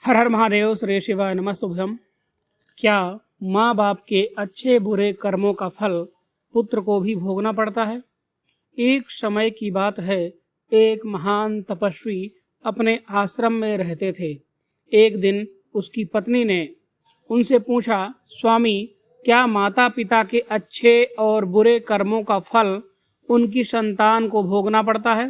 हर हर महादेव, श्री शिवाय नमस्तुभ्यम। क्या माँ बाप के अच्छे बुरे कर्मों का फल पुत्र को भी भोगना पड़ता है? एक समय की बात है, एक महान तपस्वी अपने आश्रम में रहते थे। एक दिन उसकी पत्नी ने उनसे पूछा, स्वामी, क्या माता पिता के अच्छे और बुरे कर्मों का फल उनकी संतान को भोगना पड़ता है?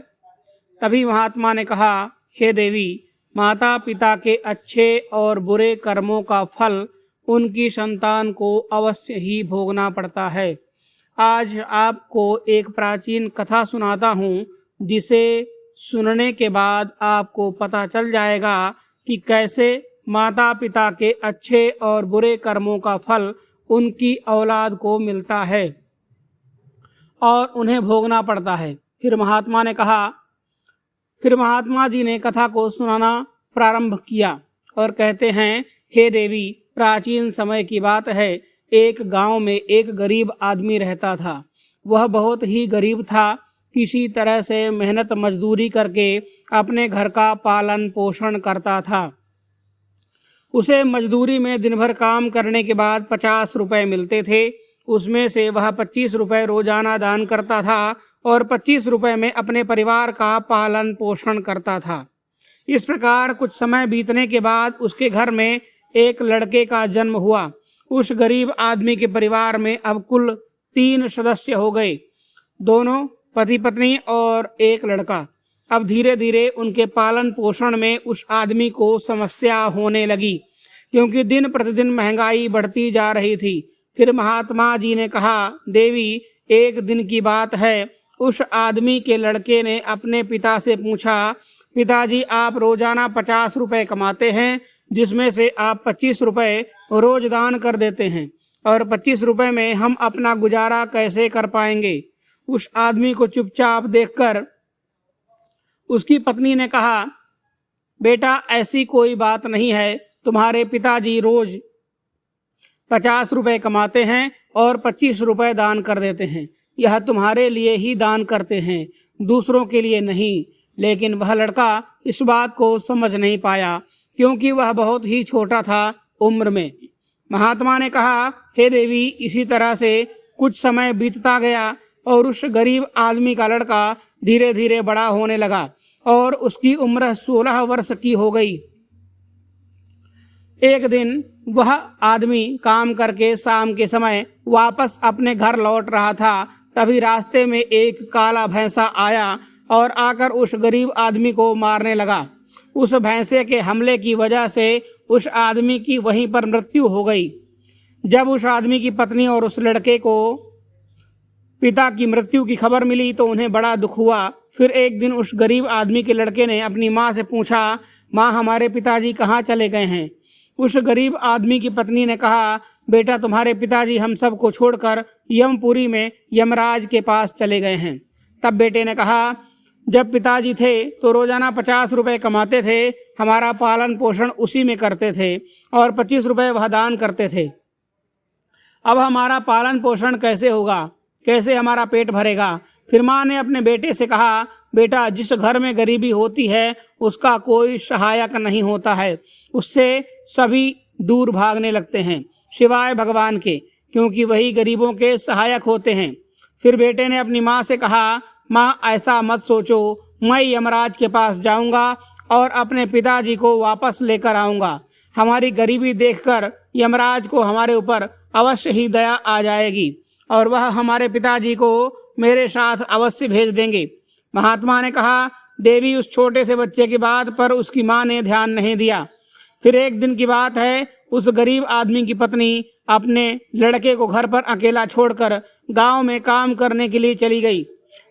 तभी महात्मा ने कहा, हे देवी, माता पिता के अच्छे और बुरे कर्मों का फल उनकी संतान को अवश्य ही भोगना पड़ता है। आज आपको एक प्राचीन कथा सुनाता हूँ, जिसे सुनने के बाद आपको पता चल जाएगा कि कैसे माता पिता के अच्छे और बुरे कर्मों का फल उनकी औलाद को मिलता है और उन्हें भोगना पड़ता है। फिर महात्मा जी ने कथा को सुनाना प्रारंभ किया और कहते हैं, हे देवी, प्राचीन समय की बात है, एक गांव में एक गरीब आदमी रहता था। वह बहुत ही गरीब था, किसी तरह से मेहनत मजदूरी करके अपने घर का पालन पोषण करता था। उसे मजदूरी में दिन भर काम करने के बाद 50 रुपए मिलते थे। उसमें से वह 25 रुपए रोजाना दान करता था और 25 रुपए में अपने परिवार का पालन पोषण करता था। इस प्रकार कुछ समय बीतने के बाद उसके घर में एक लड़के का जन्म हुआ। उस गरीब आदमी के परिवार में अब कुल 3 सदस्य हो गए, दोनों पति पत्नी और एक लड़का। अब धीरे धीरे उनके पालन पोषण में उस आदमी को समस्या होने लगी, क्योंकि दिन प्रतिदिन महंगाई बढ़ती जा रही थी। फिर महात्मा जी ने कहा, देवी, एक दिन की बात है, उस आदमी के लड़के ने अपने पिता से पूछा, पिताजी, आप रोजाना 50 रुपए कमाते हैं, जिसमें से आप 25 रुपए रोज दान कर देते हैं, और 25 रुपए में हम अपना गुजारा कैसे कर पाएंगे? उस आदमी को चुपचाप देखकर उसकी पत्नी ने कहा, बेटा, ऐसी कोई बात नहीं है। तुम्हारे पिताजी रोज 50 रुपए कमाते हैं और 25 रुपए दान कर देते हैं। यह तुम्हारे लिए ही दान करते हैं, दूसरों के लिए नहीं। लेकिन वह लड़का इस बात को समझ नहीं पाया, क्योंकि वह बहुत ही छोटा था उम्र में। महात्मा ने कहा, हे देवी, इसी तरह से कुछ समय बीतता गया और उस गरीब आदमी का लड़का धीरे धीरे बड़ा होने लगा और उसकी उम्र 16 वर्ष की हो गई। एक दिन वह आदमी काम करके शाम के समय वापस अपने घर लौट रहा था। तभी रास्ते में एक काला भैंसा आया और आकर उस गरीब आदमी को मारने लगा। उस भैंसे के हमले की वजह से उस आदमी की वहीं पर मृत्यु हो गई। जब उस आदमी की पत्नी और उस लड़के को पिता की मृत्यु की खबर मिली तो उन्हें बड़ा दुख हुआ। फिर एक दिन उस गरीब आदमी के लड़के ने अपनी माँ से पूछा, माँ, हमारे पिताजी कहाँ चले गए हैं? उस गरीब आदमी की पत्नी ने कहा, बेटा, तुम्हारे पिताजी हम सबको छोड़कर यमपुरी में यमराज के पास चले गए हैं। तब बेटे ने कहा, जब पिताजी थे तो रोजाना 50 रुपए कमाते थे, हमारा पालन पोषण उसी में करते थे और 25 रुपए वह दान करते थे। अब हमारा पालन पोषण कैसे होगा? कैसे हमारा पेट भरेगा? फिर माँ ने अपने बेटे से कहा, बेटा, जिस घर में गरीबी होती है उसका कोई सहायक नहीं होता है, उससे सभी दूर भागने लगते हैं सिवाय भगवान के, क्योंकि वही गरीबों के सहायक होते हैं। फिर बेटे ने अपनी माँ से कहा, माँ, ऐसा मत सोचो, मैं यमराज के पास जाऊंगा और अपने पिताजी को वापस लेकर आऊंगा। हमारी गरीबी देखकर यमराज को हमारे ऊपर अवश्य ही दया आ जाएगी और वह हमारे पिताजी को मेरे साथ अवश्य भेज देंगे। महात्मा ने कहा, देवी, उस छोटे से बच्चे की बात पर उसकी माँ ने ध्यान नहीं दिया। फिर एक दिन की बात है, उस गरीब आदमी की पत्नी अपने लड़के को घर पर अकेला छोड़कर गांव में काम करने के लिए चली गई।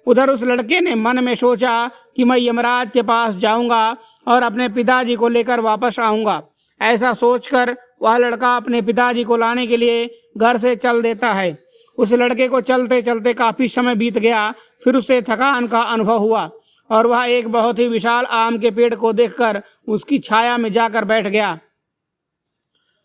उधर उस लड़के ने मन में सोचा कि मैं यमराज के पास जाऊंगा और अपने पिताजी को लेकर वापस आऊंगा। ऐसा सोचकर वह लड़का अपने पिताजी को लाने के लिए घर से चल देता है। उस लड़के को चलते चलते काफी समय बीत गया। फिर उसे थकान का अनुभव हुआ और वह एक बहुत ही विशाल आम के पेड़ को देखकर उसकी छाया में जाकर बैठ गया।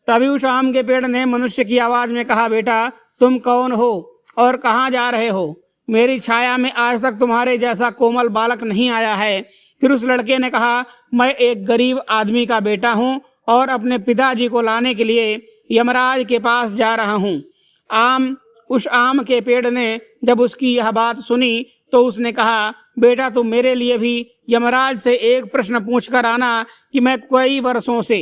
तभी उस आम के पेड़ ने मनुष्य की आवाज में कहा, बेटा, तुम कौन हो और कहाँ जा रहे हो? मेरी छाया में आज तक तुम्हारे जैसा कोमल बालक नहीं आया है। फिर उस लड़के ने कहा, मैं एक गरीब आदमी का बेटा हूँ और अपने पिताजी को लाने के लिए यमराज के पास जा रहा हूँ। उस आम के पेड़ ने जब उसकी यह बात सुनी तो उसने कहा, बेटा तुम मेरे लिए भी यमराज से एक प्रश्न पूछ कर आना कि मैं कई वर्षों से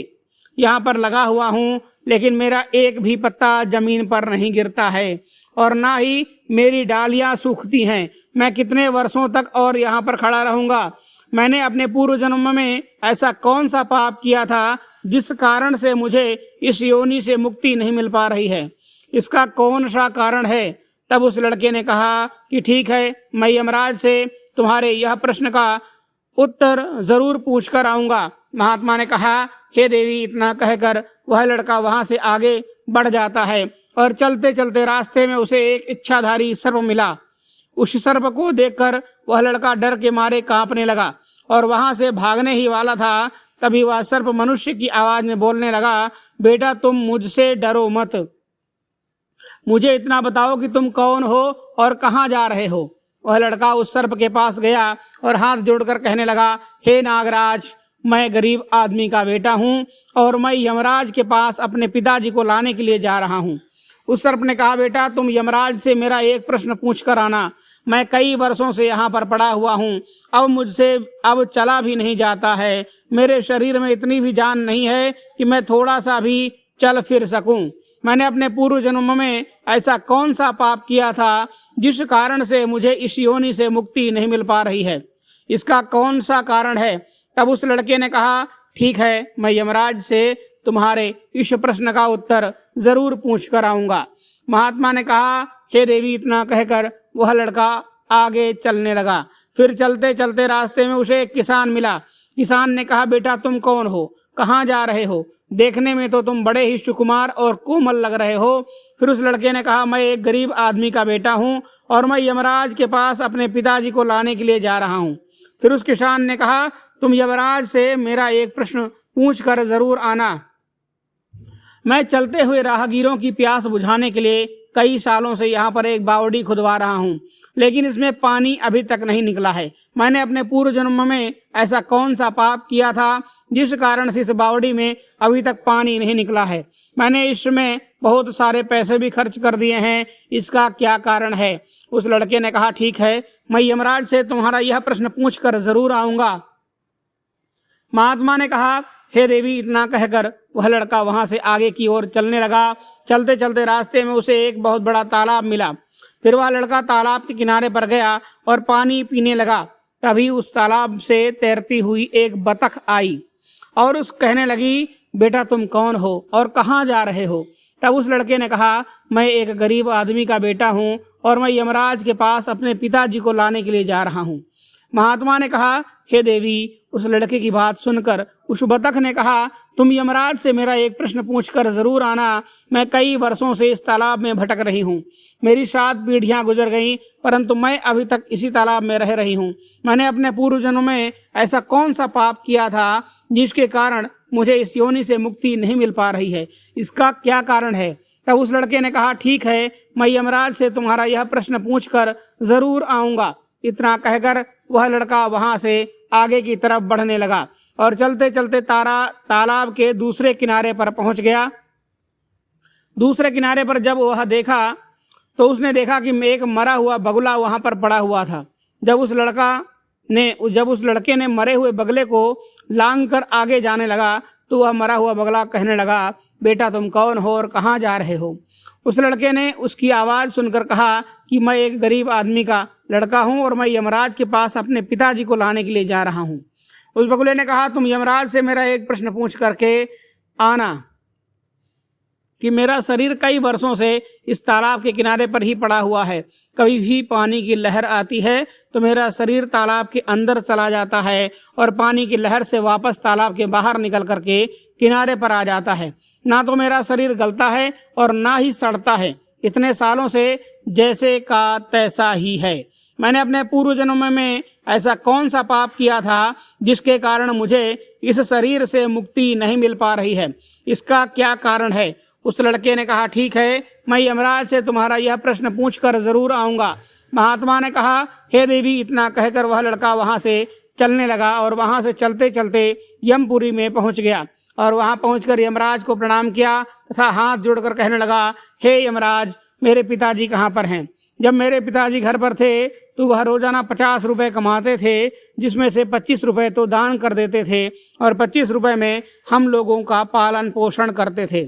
यहाँ पर लगा हुआ हूँ, लेकिन मेरा एक भी पत्ता जमीन पर नहीं गिरता है और ना ही मेरी डालियाँ सूखती हैं। मैं कितने वर्षों तक और यहाँ पर खड़ा रहूँगा? मैंने अपने पूर्व जन्म में ऐसा कौन सा पाप किया था जिस कारण से मुझे इस योनि से मुक्ति नहीं मिल पा रही है? इसका कौन सा कारण है? तब उस लड़के ने कहा कि ठीक है, मैं यमराज से तुम्हारे यह प्रश्न का उत्तर जरूर पूछ कर आऊँगा। महात्मा ने कहा, हे देवी, इतना कहकर वह लड़का वहाँ से आगे बढ़ जाता है और चलते चलते रास्ते में उसे एक इच्छाधारी सर्प मिला। उस सर्प को देखकर वह लड़का डर के मारे कांपने लगा और वहाँ से भागने ही वाला था। तभी वह सर्प मनुष्य की आवाज में बोलने लगा, बेटा तुम मुझसे डरो मत, मुझे इतना बताओ कि तुम कौन हो और कहाँ जा रहे हो। वह लड़का उस सर्प के पास गया और हाथ जोड़कर कहने लगा, हे नागराज, मैं गरीब आदमी का बेटा हूँ और मैं यमराज के पास अपने पिताजी को लाने के लिए जा रहा हूँ। उस सर्प ने कहा, बेटा तुम यमराज से मेरा एक प्रश्न पूछ कर आना। मैं कई वर्षों से यहाँ पर पड़ा हुआ हूँ, अब मुझसे अब चला भी नहीं जाता है। मेरे शरीर में इतनी भी जान नहीं है कि मैं थोड़ा सा भी चल फिर सकूं। मैंने अपने पूर्व जन्म में ऐसा कौन सा पाप किया था जिस कारण से मुझे इस योनि से मुक्ति नहीं मिल पा रही है? इसका कौन सा कारण है? तब उस लड़के ने कहा, ठीक है, मैं यमराज से तुम्हारे इस प्रश्न का उत्तर जरूर पूछ कर आऊँगा। महात्मा ने कहा, हे देवी, इतना कहकर वह लड़का आगे चलने लगा। फिर चलते चलते रास्ते में उसे एक किसान मिला। किसान ने कहा, बेटा तुम कौन हो, कहाँ जा रहे हो? देखने में तो तुम बड़े ही सुकुमार और कोमल लग रहे हो। फिर उस लड़के ने कहा, मैं एक गरीब आदमी का बेटा हूँ और मैं यमराज के पास अपने पिताजी को लाने के लिए जा रहा हूँ। फिर उस किसान ने कहा, तुम यमराज से मेरा एक प्रश्न पूछ कर जरूर आना। मैं चलते हुए राहगीरों की प्यास बुझाने के लिए कई सालों से यहाँ पर एक बावड़ी खुदवा रहा हूँ, लेकिन इसमें पानी अभी तक नहीं निकला है। मैंने अपने पूर्व जन्म में ऐसा कौन सा पाप किया था जिस कारण से इस बावड़ी में अभी तक पानी नहीं निकला है? मैंने इसमें बहुत सारे पैसे भी खर्च कर दिए हैं, इसका क्या कारण है? उस लड़के ने कहा, ठीक है, मैं यमराज से तुम्हारा यह प्रश्न पूछ कर जरूर आऊँगा। महात्मा ने कहा, हे देवी, इतना कहकर वह लड़का वहाँ से आगे की ओर चलने लगा। चलते चलते रास्ते में उसे एक बहुत बड़ा तालाब मिला। फिर वह लड़का तालाब के किनारे पर गया और पानी पीने लगा। तभी उस तालाब से तैरती हुई एक बतख आई और उस कहने लगी, बेटा तुम कौन हो और कहाँ जा रहे हो? तब उस लड़के ने कहा, मैं एक गरीब आदमी का बेटा हूँ और मैं यमराज के पास अपने पिताजी को लाने के लिए जा रहा हूँ। महात्मा ने कहा, हे देवी, उस लड़के की बात सुनकर उस बतख ने कहा, तुम यमराज से मेरा एक प्रश्न पूछकर जरूर आना। मैं कई वर्षों से इस तालाब में भटक रही हूँ। मेरी 7 पीढ़ियाँ गुजर गईं, परंतु मैं अभी तक इसी तालाब में रह रही हूँ। मैंने अपने पूर्व जन्म में ऐसा कौन सा पाप किया था जिसके कारण मुझे इस योनि से मुक्ति नहीं मिल पा रही है? इसका क्या कारण है? तब उस लड़के ने कहा, ठीक है, मैं यमराज से तुम्हारा यह प्रश्न पूछकर जरूर आऊँगा। इतना कहकर वह लड़का वहाँ से आगे की तरफ बढ़ने लगा और चलते चलते तालाब के दूसरे किनारे पर पहुंच गया। दूसरे किनारे पर जब वह देखा तो उसने देखा कि एक मरा हुआ बगुला वहाँ पर पड़ा हुआ था। जब उस लड़के ने मरे हुए बगले को लांग कर आगे जाने लगा तो वह मरा हुआ बगला कहने लगा, बेटा तुम कौन हो और कहाँ जा रहे हो? उस लड़के ने उसकी आवाज़ सुनकर कहा कि मैं एक गरीब आदमी का लड़का हूँ और मैं यमराज के पास अपने पिताजी को लाने के लिए जा रहा हूँ। उस बगुले ने कहा, तुम यमराज से मेरा एक प्रश्न पूछ करके आना कि मेरा शरीर कई वर्षों से इस तालाब के किनारे पर ही पड़ा हुआ है। कभी भी पानी की लहर आती है तो मेरा शरीर तालाब के अंदर चला जाता है और पानी की लहर से वापस तालाब के बाहर निकल करके किनारे पर आ जाता है। ना तो मेरा शरीर गलता है और ना ही सड़ता है। इतने सालों से जैसे का तैसा ही है। मैंने अपने पूर्व जन्म में ऐसा कौन सा पाप किया था जिसके कारण मुझे इस शरीर से मुक्ति नहीं मिल पा रही है? इसका क्या कारण है? उस लड़के ने कहा, ठीक है, मैं यमराज से तुम्हारा यह प्रश्न पूछकर जरूर आऊँगा। महात्मा ने कहा, हे देवी, इतना कहकर वह लड़का वहाँ से चलने लगा और वहाँ से चलते चलते यमपुरी में पहुँच गया और वहां पहुंचकर यमराज को प्रणाम किया तथा हाथ जोड़कर कहने लगा, हे यमराज, मेरे पिताजी कहाँ पर हैं? जब मेरे पिताजी घर पर थे तो वह रोजाना 50 रुपये कमाते थे, जिसमें से 25 रुपये तो दान कर देते थे और 25 रुपये में हम लोगों का पालन पोषण करते थे।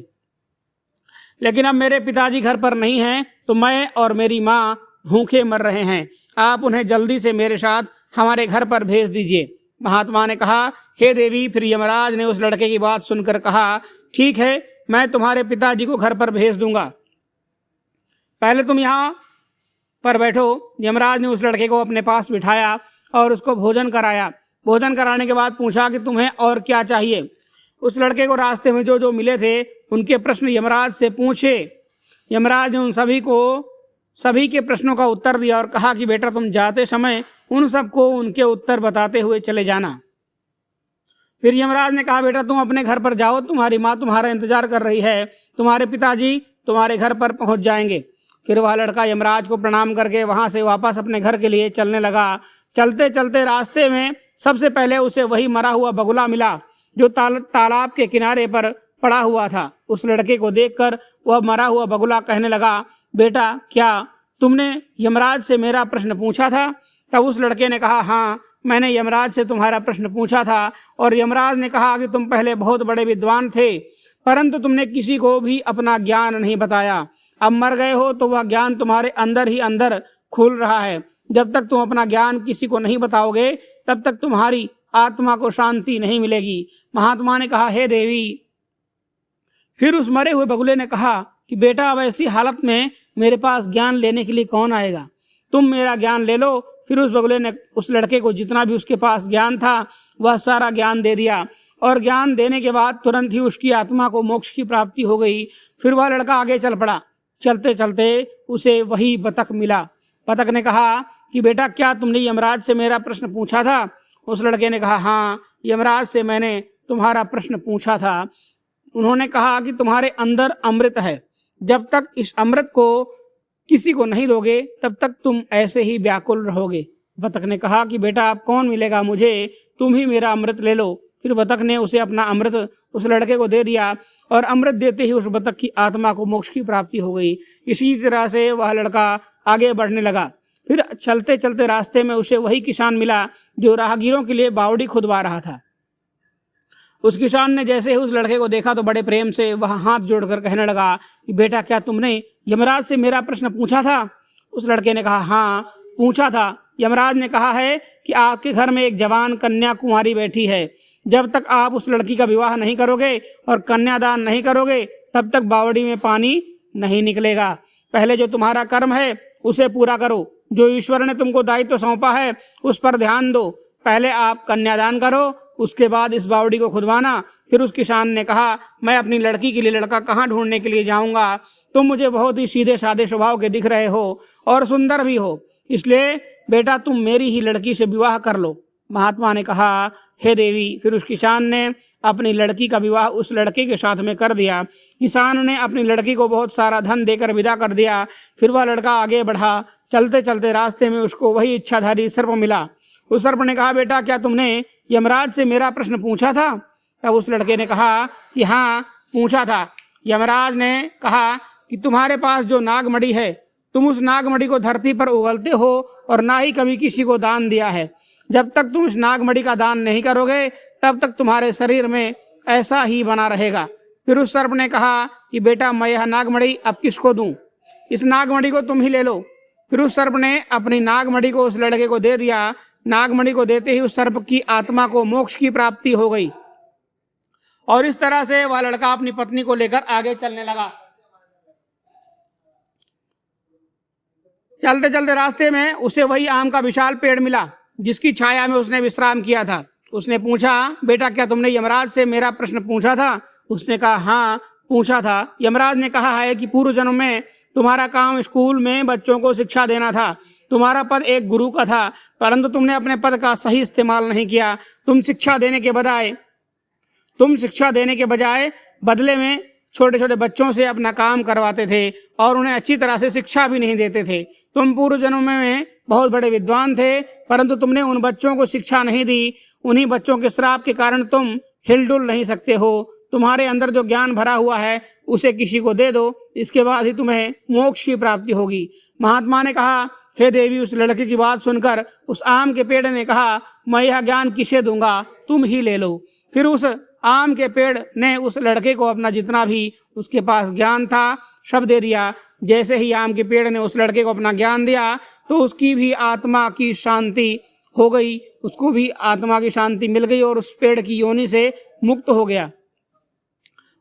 लेकिन अब मेरे पिताजी घर पर नहीं हैं तो मैं और मेरी माँ भूखे मर रहे हैं। आप उन्हें जल्दी से मेरे साथ हमारे घर पर भेज दीजिए। महात्मा ने कहा, हे देवी। फिर यमराज ने उस लड़के की बात सुनकर कहा, ठीक है, मैं तुम्हारे पिताजी को घर पर भेज दूंगा, पहले तुम यहाँ पर बैठो। यमराज ने उस लड़के को अपने पास बिठाया और उसको भोजन कराया। भोजन कराने के बाद पूछा कि तुम्हें और क्या चाहिए। उस लड़के को रास्ते में जो जो मिले थे उनके प्रश्न यमराज से पूछे। यमराज ने उन सभी के प्रश्नों का उत्तर दिया और कहा कि बेटा, तुम जाते समय उन सबको उनके उत्तर बताते हुए चले जाना। फिर यमराज ने कहा, बेटा तुम अपने घर पर जाओ, तुम्हारी माँ तुम्हारा इंतजार कर रही है, तुम्हारे पिताजी तुम्हारे घर पर पहुंच जाएंगे। फिर वह लड़का यमराज को प्रणाम करके वहां से वापस अपने घर के लिए चलने लगा। चलते चलते रास्ते में सबसे पहले उसे वही मरा हुआ बगुला मिला जो तालाब के किनारे पर पड़ा हुआ था। उस लड़के को देखकर वह मरा हुआ बगुला कहने लगा, बेटा, क्या तुमने यमराज से मेरा प्रश्न पूछा था? तब उस लड़के ने कहा, हाँ, मैंने यमराज से तुम्हारा प्रश्न पूछा था और यमराज ने कहा कि तुम पहले बहुत बड़े विद्वान थे, परंतु तुमने किसी को भी अपना ज्ञान नहीं बताया। अब मर गए हो तो वह ज्ञान तुम्हारे अंदर ही अंदर खुल रहा है। जब तक तुम अपना ज्ञान किसी को नहीं बताओगे तब तक तुम्हारी आत्मा को शांति नहीं मिलेगी। महात्मा ने कहा, हे देवी। फिर उस मरे हुए बगुले ने कहा कि बेटा, अब ऐसी हालत में मेरे पास ज्ञान लेने के लिए कौन आएगा? तुम मेरा ज्ञान ले लो। फिर उस बगुले ने उस लड़के को जितना भी उसके पास ज्ञान था वह सारा ज्ञान दे दिया और ज्ञान देने के बाद तुरंत ही उसकी आत्मा को मोक्ष की प्राप्ति हो गई। फिर वह लड़का आगे चल पड़ा। चलते चलते उसे वही बतख मिला। बतख ने कहा कि बेटा, क्या तुमने यमराज से मेरा प्रश्न पूछा था? उस लड़के ने कहा, हाँ, यमराज से मैंने तुम्हारा प्रश्न पूछा था। उन्होंने कहा कि तुम्हारे अंदर अमृत है, जब तक इस अमृत को किसी को नहीं दोगे तब तक तुम ऐसे ही व्याकुल रहोगे। बतख ने कहा कि बेटा, अब कौन मिलेगा मुझे, तुम ही मेरा अमृत ले लो। फिर बतख ने उसे अपना अमृत उस लड़के को दे दिया और अमृत देते ही उस बतख की आत्मा को मोक्ष की प्राप्ति हो गई। इसी तरह से वह लड़का आगे बढ़ने लगा। फिर चलते चलते रास्ते में उसे वही किसान मिला जो राहगीरों के लिए बावड़ी खुदवा रहा था। उस किसान ने जैसे ही उस लड़के को देखा तो बड़े प्रेम से वह हाथ जोड़कर कहने लगा कि बेटा, क्या तुमने यमराज से मेरा प्रश्न पूछा था? उस लड़के ने कहा, हाँ, पूछा था। यमराज ने कहा है कि आपके घर में एक जवान कन्या कुंवारी बैठी है। जब तक आप उस लड़की का विवाह नहीं करोगे और कन्यादान नहीं करोगे तब तक बावड़ी में पानी नहीं निकलेगा। पहले जो तुम्हारा कर्म है उसे पूरा करो। जो ईश्वर ने तुमको दायित्व सौंपा है उस पर ध्यान दो। पहले आप कन्यादान करो, उसके बाद इस बावड़ी को खुदवाना। फिर उस किसान ने कहा, मैं अपनी लड़की के लिए लड़का कहाँ ढूंढने के लिए जाऊंगा? तुम मुझे बहुत ही सीधे साधे स्वभाव के दिख रहे हो और सुंदर भी हो, इसलिए बेटा तुम मेरी ही लड़की से विवाह कर लो। महात्मा ने कहा, हे देवी। फिर उस किसान ने अपनी लड़की का विवाह उस लड़के के साथ में कर दिया। किसान ने अपनी लड़की को बहुत सारा धन देकर विदा कर दिया। फिर वह लड़का आगे बढ़ा। चलते चलते रास्ते में उसको वही इच्छाधारी सर्प मिला। उस सर्प ने कहा, बेटा, क्या तुमने यमराज से मेरा प्रश्न पूछा था? तब उस लड़के ने कहा कि हाँ, पूछा था। यमराज ने कहा कि तुम्हारे पास जो नागमणि है, तुम उस नागमणि को धरती पर उगलते हो और ना ही कभी किसी को दान दिया है। जब तक तुम इस नागमणि का दान नहीं करोगे तब तक तुम्हारे शरीर में ऐसा ही बना रहेगा। फिर उस सर्प ने कहा कि बेटा, मैं यह नागमणि अब किसको दूं? इस नागमणि को तुम ही ले लो। फिर उस सर्प ने अपनी नागमणि को उस लड़के को दे दिया। नागमणि को देते ही उस सर्प की आत्मा को मोक्ष की प्राप्ति हो गई और इस तरह से वह लड़का अपनी पत्नी को लेकर आगे चलने लगा। चलते चलते रास्ते में उसे वही आम का विशाल पेड़ मिला जिसकी छाया में उसने विश्राम किया था। उसने पूछा, बेटा, क्या तुमने यमराज से मेरा प्रश्न पूछा था? उसने कहा, हाँ, पूछा था। यमराज ने कहा है कि पूर्व जन्म में तुम्हारा काम स्कूल में बच्चों को शिक्षा देना था। तुम्हारा पद एक गुरु का था, परंतु तुमने अपने पद का सही इस्तेमाल नहीं किया। तुम शिक्षा देने के बजाय बदले में छोटे छोटे बच्चों से अपना काम करवाते थे और उन्हें अच्छी तरह से शिक्षा भी नहीं देते थे। तुम पूर्व जन्म में बहुत बड़े विद्वान थे, परंतु तुमने उन बच्चों को शिक्षा नहीं दी। उन्हीं बच्चों के श्राप के कारण तुम हिलडुल नहीं सकते हो। तुम्हारे अंदर जो ज्ञान भरा हुआ है उसे किसी को दे दो, इसके बाद ही तुम्हें मोक्ष की प्राप्ति होगी। महात्मा ने कहा, हे देवी, उस लड़के की बात सुनकर उस आम के पेड़ ने कहा, मैं यह ज्ञान किसे दूंगा, तुम ही ले लो। फिर उस आम के पेड़ ने उस लड़के को अपना जितना भी उसके पास ज्ञान था सब दे दिया। जैसे ही आम के पेड़ ने उस लड़के को अपना ज्ञान दिया तो उसकी भी आत्मा की शांति हो गई, उसको भी आत्मा की शांति मिल गई और उस पेड़ की योनि से मुक्त हो गया।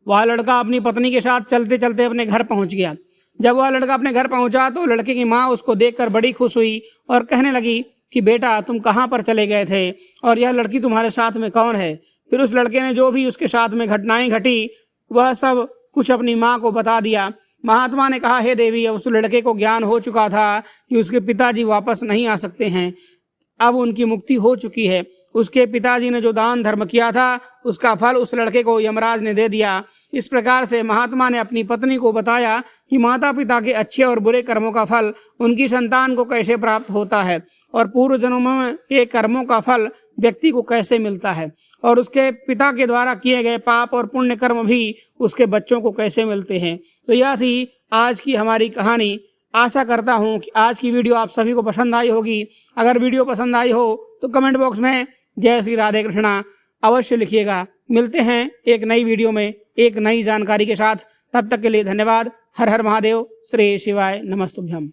वह लड़का अपनी पत्नी के साथ चलते चलते अपने घर पहुंच गया। जब वह लड़का अपने घर पहुंचा तो लड़के की माँ उसको देखकर बड़ी खुश हुई और कहने लगी कि बेटा, तुम कहाँ पर चले गए थे और यह लड़की तुम्हारे साथ में कौन है। फिर उस लड़के ने जो भी उसके साथ में घटनाएं घटी वह सब कुछ अपनी माँ को बता दिया। महात्मा ने कहा, हे देवी, अब उस लड़के को ज्ञान हो चुका था कि उसके पिताजी वापस नहीं आ सकते हैं, अब उनकी मुक्ति हो चुकी है। उसके पिताजी ने जो दान धर्म किया था उसका फल उस लड़के को यमराज ने दे दिया। इस प्रकार से महात्मा ने अपनी पत्नी को बताया कि माता पिता के अच्छे और बुरे कर्मों का फल उनकी संतान को कैसे प्राप्त होता है और पूर्व जन्मों के कर्मों का फल व्यक्ति को कैसे मिलता है और उसके पिता के द्वारा किए गए पाप और पुण्य कर्म भी उसके बच्चों को कैसे मिलते हैं। तो यह थी आज की हमारी कहानी। आशा करता हूँ कि आज की वीडियो आप सभी को पसंद आई होगी। अगर वीडियो पसंद आई हो तो कमेंट बॉक्स में जय श्री राधे कृष्णा अवश्य लिखिएगा। मिलते हैं एक नई वीडियो में एक नई जानकारी के साथ। तब तक के लिए धन्यवाद। हर हर महादेव। श्री शिवाय नमस्तुभ्यम।